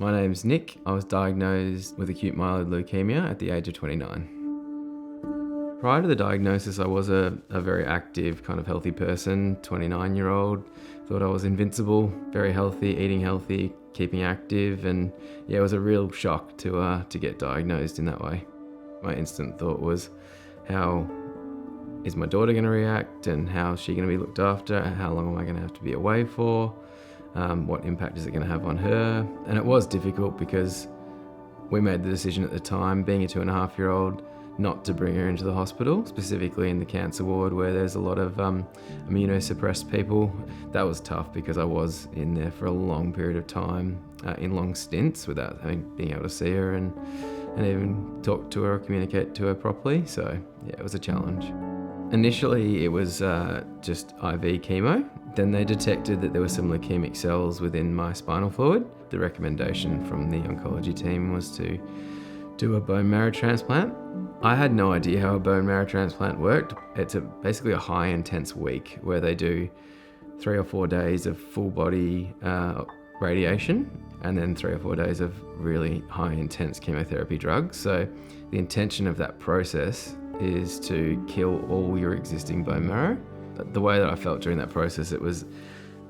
My name's Nick. I was diagnosed with acute myeloid leukemia at the age of 29. Prior to the diagnosis, I was a very active, kind of healthy person, 29-year-old. Thought I was invincible, very healthy, eating healthy, keeping active, and yeah, it was a real shock to get diagnosed in that way. My instant thought was, how is my daughter going to react, and how is she going to be looked after? How long am I going to have to be away for? What impact is it going to have on her? And it was difficult because we made the decision at the time, being a 2.5-year-old, not to bring her into the hospital, specifically in the cancer ward where there's a lot of immunosuppressed people. That was tough because I was in there for a long period of time, in long stints, without being able to see her and even talk to her or communicate to her properly. So yeah, it was a challenge. Initially, it was just IV chemo. Then they detected that there were some leukemic cells within my spinal fluid. The recommendation from the oncology team was to do a bone marrow transplant. I had no idea how a bone marrow transplant worked. It's basically a high intense week where they do 3 or 4 days of full body radiation and then 3 or 4 days of really high intense chemotherapy drugs. So the intention of that process is to kill all your existing bone marrow. The way that I felt during that process, it was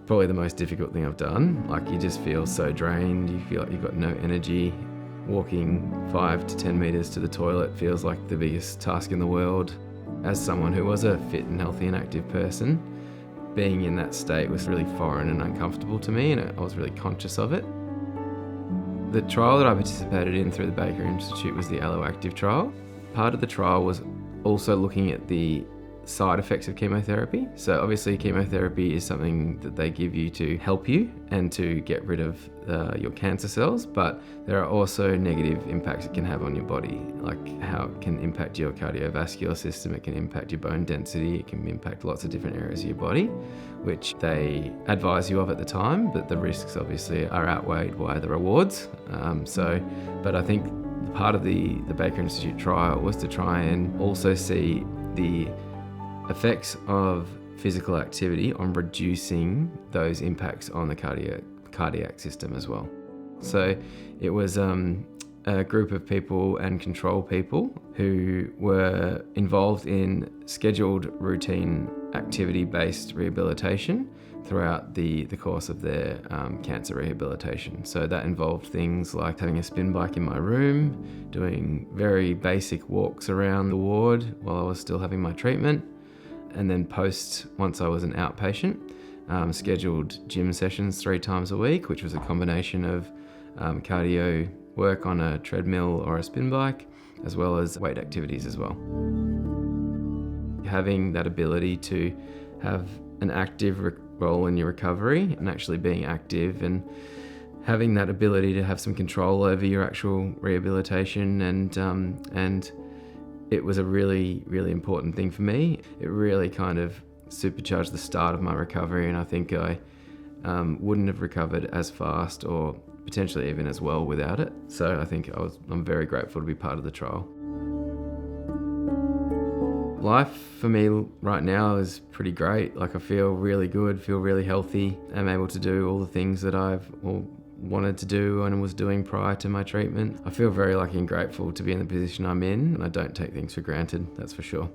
probably the most difficult thing I've done. Like, you just feel so drained, you feel like you've got no energy. Walking 5 to 10 meters to the toilet feels like the biggest task in the world. As someone who was a fit and healthy and active person, being in that state was really foreign and uncomfortable to me, and I was really conscious of it. The trial that I participated in through the Baker Institute was the Alloactive trial. Part of the trial was also looking at the side effects of chemotherapy. So obviously chemotherapy is something that they give you to help you and to get rid of your cancer cells, but there are also negative impacts it can have on your body, like how it can impact your cardiovascular system, it can impact your bone density, it can impact lots of different areas of your body, which they advise you of at the time, but the risks obviously are outweighed by the rewards. But I think part of the Baker Institute trial was to try and also see the effects of physical activity on reducing those impacts on the cardiac system as well. So it was a group of people and control people who were involved in scheduled routine activity-based rehabilitation throughout the course of their cancer rehabilitation. So that involved things like having a spin bike in my room, doing very basic walks around the ward while I was still having my treatment, and then once I was an outpatient, scheduled gym sessions 3 times a week, which was a combination of cardio work on a treadmill or a spin bike, as well as weight activities as well. Having that ability to have an active role in your recovery and actually being active, and having that ability to have some control over your actual rehabilitation, and it was a really, really important thing for me. It really kind of supercharged the start of my recovery, and I think I wouldn't have recovered as fast or potentially even as well without it. So I think I'm very grateful to be part of the trial. Life for me right now is pretty great. Like, I feel really good, feel really healthy. I'm able to do all the things that I've wanted to do and was doing prior to my treatment. I feel very lucky and grateful to be in the position I'm in, and I don't take things for granted, that's for sure.